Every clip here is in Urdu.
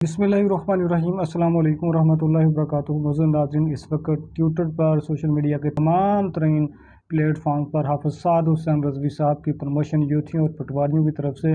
بسم اللہ الرحمن الرحیم۔ السلام علیکم ورحمۃ اللہ وبرکاتہ۔ معزز ناظرین، اس وقت ٹویٹر پر سوشل میڈیا کے تمام ترین پلیٹ فارم پر حافظ سعد حسین رضوی صاحب کی پروموشن یوتھیوں اور پٹواریوں کی طرف سے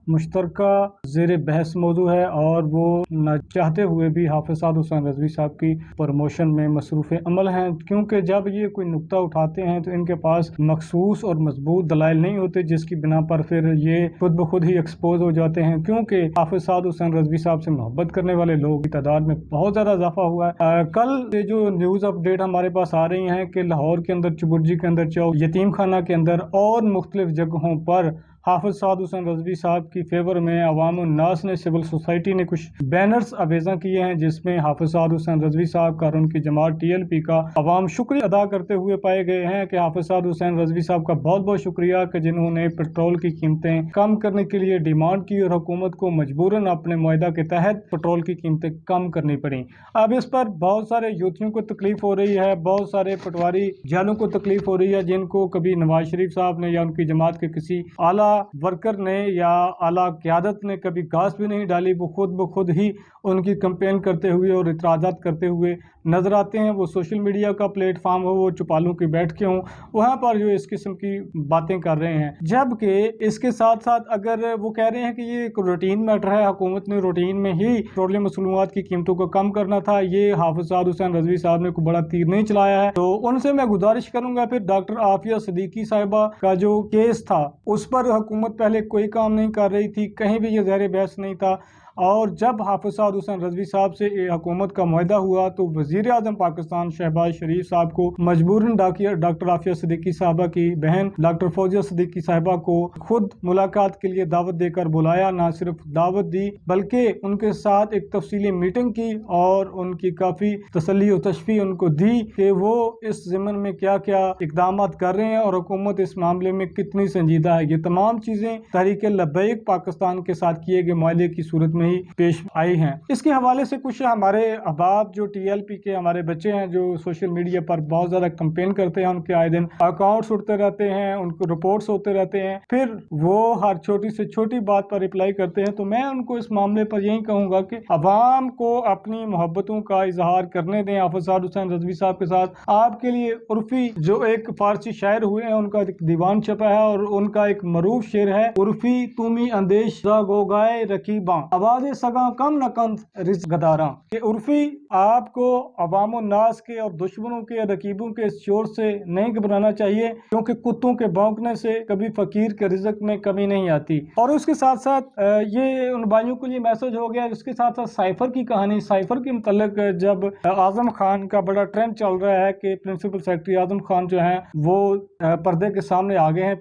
مشترکہ زیر بحث موضوع ہے، اور وہ نہ چاہتے ہوئے بھی حافظ سعد حسین رضوی صاحب کی پروموشن میں مصروف عمل ہیں، کیونکہ جب یہ کوئی نقطہ اٹھاتے ہیں تو ان کے پاس مخصوص اور مضبوط دلائل نہیں ہوتے، جس کی بنا پر پھر یہ خود بخود ہی ایکسپوز ہو جاتے ہیں۔ کیونکہ حافظ سعد حسین رضوی صاحب سے محبت کرنے والے لوگ کی تعداد میں بہت زیادہ اضافہ ہوا ہے۔ کل جو نیوز اپ ڈیٹ ہمارے پاس آ رہی ہیں کہ لاہور کے اندر، چبرجی کے اندر، چوک یتیم خانہ کے اندر اور مختلف جگہوں پر حافظ سعد حسین رضوی صاحب کی فیور میں عوام الناس نے، سول سوسائٹی نے کچھ بینرز آویزاں کیے ہیں، جس میں حافظ سعد حسین رضوی صاحب کا اور ان کی جماعت TLP کا عوام شکریہ ادا کرتے ہوئے پائے گئے ہیں کہ حافظ سعد حسین رضوی صاحب کا بہت بہت شکریہ کہ جنہوں نے پیٹرول کی قیمتیں کم کرنے کے لیے ڈیمانڈ کی اور حکومت کو مجبوراً اپنے معاہدہ کے تحت پیٹرول کی قیمتیں کم کرنی پڑیں۔ اب اس پر بہت سارے یوتھیوں کو تکلیف ہو رہی ہے، بہت سارے پٹواری جالوں کو تکلیف ہو رہی ہے، جن کو کبھی نواز شریف صاحب نے یا ان کی جماعت کے کسی اعلیٰ ورکر نے یا اعلیٰ قیادت نے کبھی گھاس بھی نہیں ڈالی، وہ خود بخود ہی ان کی کمپین کرتے ہوئے اور اعتراضات کرتے ہوئے نظر آتے ہیں۔ وہ سوشل میڈیا کا پلیٹ فارم ہو، وہ چپالوں کی بیٹھ کے ہوں، وہاں پر جو اس قسم کی باتیں کر رہے ہیں، جبکہ اس کے ساتھ ساتھ اگر وہ کہہ رہے ہیں کہ یہ ایک روٹین میٹر ہے، حکومت نے روٹین میں ہی پیٹرولیم مصنوعات کی قیمتوں کو کم کرنا تھا، یہ حافظ سعد حسین رضوی صاحب نے کوئی بڑا تیر نہیں چلایا ہے، تو ان سے میں گزارش کروں گا پھر ڈاکٹر عافیہ صدیقی صاحبہ کا جو کیس تھا اس پر حکومت پہلے کوئی کام نہیں کر رہی تھی، کہیں بھی یہ زیر بحث نہیں تھا، اور جب حافظ سعد حسین رضوی صاحب سے حکومت کا معاہدہ ہوا تو وزیر اعظم پاکستان شہباز شریف صاحب کو مجبوراً ڈاکٹر عافیہ صدیقی صاحبہ کی بہن ڈاکٹر فوزیہ صدیقی صاحبہ کو خود ملاقات کے لیے دعوت دے کر بلایا، نہ صرف دعوت دی بلکہ ان کے ساتھ ایک تفصیلی میٹنگ کی اور ان کی کافی تسلی و تشفیع ان کو دی کہ وہ اس ضمن میں کیا کیا اقدامات کر رہے ہیں اور حکومت اس معاملے میں کتنی سنجیدہ ہے۔ یہ تمام چیزیں تحریک لبیک پاکستان کے ساتھ کیے گئے معاہدے کی صورت میں ہی پیش آئی ہیں۔ اس کے حوالے سے کچھ ہمارے احباب جو TLP کے ہمارے بچے ہیں، جو سوشل میڈیا پر بہت زیادہ کمپین کرتے ہیں، ان کے آئے دن اکاؤنٹس اٹھتے رہتے ہیں، ان کو رپورٹس ہوتے رہتے ہیں، پھر وہ ہر چھوٹی سے چھوٹی بات پر رپلائی کرتے ہیں، تو میں ان کو اس معاملے پر یہی کہوں گا کہ عوام کو اپنی محبتوں کا اظہار کرنے دیں۔ حافظ سعد حسین رضوی صاحب کے ساتھ آپ کے لیے عرفی جو ایک فارسی شاعر ہوئے ہیں، ان کا ایک دیوان چھپا ہے اور ان کا ایک معروف شعر ہے، عرفی تمی اندیش را گوگائے رکیباں آواز سگاں کم نہ کند رزق گداراں۔ کہ عرفی آپ کو عوام الناس کے اور دشمنوں کے رقیبوں کے اس شور سے نہیں گھبرانا چاہیے، کیونکہ کتوں کے بھونکنے سے کبھی فقیر کے رزق میں کمی نہیں آتی۔ اور اس کے ساتھ ساتھ یہ ان بھائیوں کو یہ میسج ہو گیا، اس کے ساتھ ساتھ سائفر کی کہانی، سائفر کے متعلق جب اعظم خان کا بڑا ٹرینڈ چل رہا ہے کہ پرنسپل سیکرٹری اعظم خان جو ہیں وہ پردے کے سامنے آگے ہیں،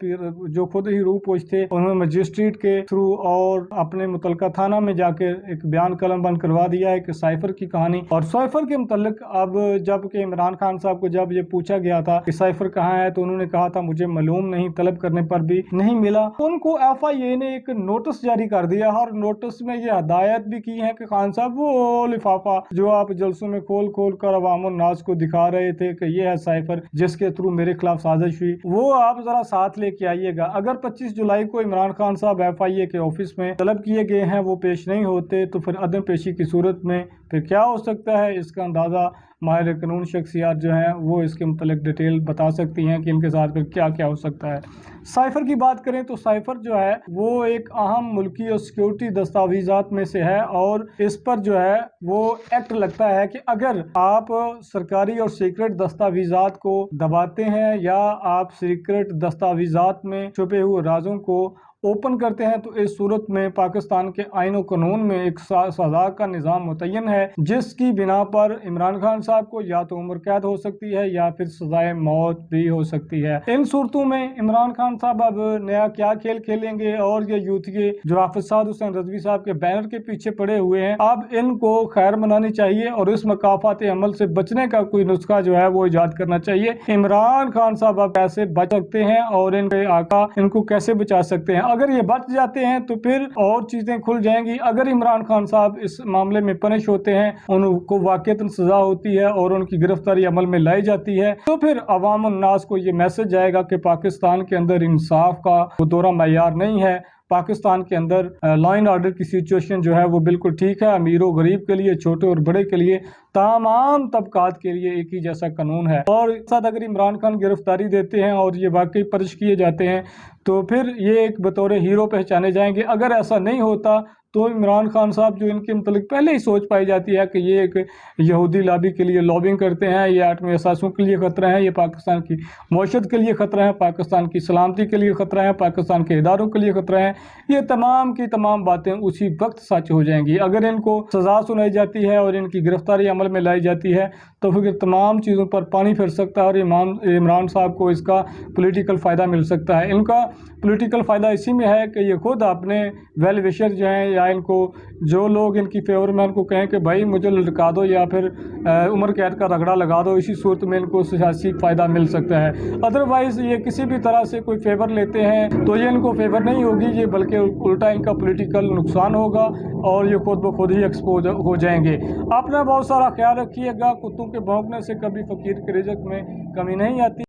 جو خود ہی روح پوش تھے، انہوں نے مجسٹریٹ کے تھرو اور اپنے متعلقہ تھانہ میں جا کے ایک بیان قلم بند کروا دیا ہے کہ سائفر کی کہانی۔ اور سائفر کے متعلق اب جب کہ عمران خان صاحب کو جب یہ پوچھا گیا تھا کہ سائفر کہاں ہے تو انہوں نے کہا تھا مجھے معلوم نہیں، طلب کرنے پر بھی نہیں ملا۔ ان کو FIA نے ایک نوٹس جاری کر دیا اور نوٹس میں یہ ہدایت بھی کی ہے کہ خان صاحب وہ لفافہ جو آپ جلسوں میں کھول کر عوام الناس کو دکھا رہے تھے کہ یہ ہے سائفر جس کے تھرو میرے خلاف سازش ہوئی، وہ آپ ذرا ساتھ لے کے آئیے گا۔ اگر 25 جولائی کو عمران خان صاحب FIA کے آفس میں طلب کیے گئے ہیں وہ پیش نہیں ہوتے تو پھر عدم پیشی کی صورت میں پھر کیا ہو سکتا ہے، اس کا اندازہ ماہر قانون شخصیات جو ہیں وہ اس کے متعلق ڈیٹیل بتا سکتی ہیں کہ ان کے ساتھ پھر کیا کیا ہو سکتا ہے۔ سائفر کی بات کریں تو سائفر جو ہے وہ ایک اہم ملکی اور سیکیورٹی دستاویزات میں سے ہے، اور اس پر جو ہے وہ ایکٹ لگتا ہے کہ اگر آپ سرکاری اور سیکرٹ دستاویزات کو دباتے ہیں یا آپ سیکرٹ دستاویزات میں چھپے ہوئے رازوں کو اوپن کرتے ہیں تو اس صورت میں پاکستان کے آئین و قانون میں ایک سزا کا نظام متعین ہے، جس کی بنا پر عمران خان صاحب کو یا تو عمر قید ہو سکتی ہے یا پھر سزائے موت بھی ہو سکتی ہے۔ ان صورتوں میں عمران خان صاحب اب نیا کیا کھیل کھیلیں گے، اور یہ یوتھ کے جو حافظ سعد حسین رضوی صاحب کے بینر کے پیچھے پڑے ہوئے ہیں، اب ان کو خیر منانی چاہیے اور اس مکافات عمل سے بچنے کا کوئی نسخہ جو ہے وہ ایجاد کرنا چاہیے۔ عمران خان صاحب اب کیسے بچ سکتے ہیں اور ان کے آقا ان کو کیسے بچا سکتے ہیں؟ اگر یہ بچ جاتے ہیں تو پھر اور چیزیں کھل جائیں گی۔ اگر عمران خان صاحب اس معاملے میں پنش ہوتے ہیں، ان کو واقعتاً سزا ہوتی ہے اور ان کی گرفتاری عمل میں لائی جاتی ہے، تو پھر عوام الناس کو یہ میسج جائے گا کہ پاکستان کے اندر انصاف کا وہ دورہ معیار نہیں ہے، پاکستان کے اندر لا اینڈ آرڈر کی سچویشن جو ہے وہ بالکل ٹھیک ہے. امیر و غریب کے لیے، چھوٹے اور بڑے کے لیے، تمام طبقات کے لیے ایک ہی جیسا قانون ہے. اور ساتھ اگر عمران خان گرفتاری دیتے ہیں اور یہ واقعی پرچ کیے جاتے ہیں تو پھر یہ ایک بطور ہیرو پہچانے جائیں گے. اگر ایسا نہیں ہوتا تو عمران خان صاحب جو ان کے متعلق پہلے ہی سوچ پائی جاتی ہے کہ یہ ایک یہودی لابی کے لیے لابنگ کرتے ہیں، یہ ایٹمی اثاثوں کے لیے خطرہ ہیں، یہ پاکستان کی معیشت کے لیے خطرہ ہیں، پاکستان کی سلامتی کے لیے خطرہ ہیں، پاکستان کے اداروں کے لیے خطرہ ہیں، یہ تمام کی تمام باتیں اسی وقت سچ ہو جائیں گی. اگر ان کو سزا سنائی جاتی ہے اور ان کی گرفتاری عمل میں لائی جاتی ہے تو پھر تمام چیزوں پر پانی پھر سکتا ہے اور عمران صاحب کو اس کا پولیٹیکل فائدہ مل سکتا ہے. ان کا پولیٹیکل فائدہ اسی میں ہے کہ یہ خود اپنے ویل وشر جو ہیں یا ان کو جو لوگ ان کی فیور میں ان کو کہیں کہ بھائی مجھے لٹکا دو یا پھر عمر قید کا رگڑا لگا دو، اسی صورت میں ان کو سیاسی فائدہ مل سکتا ہے. ادروائز یہ کسی بھی طرح سے کوئی فیور لیتے ہیں تو یہ ان کو فیور نہیں ہوگی، یہ بلکہ الٹا ان کا پولیٹیکل نقصان ہوگا اور یہ خود بخود ہی ایکسپوز ہو جائیں گے. اپنا بہت سارا خیال رکھیے گا. کتوں کے بھونکنے سے کبھی فقیر کے رزق میں کمی نہیں آتی.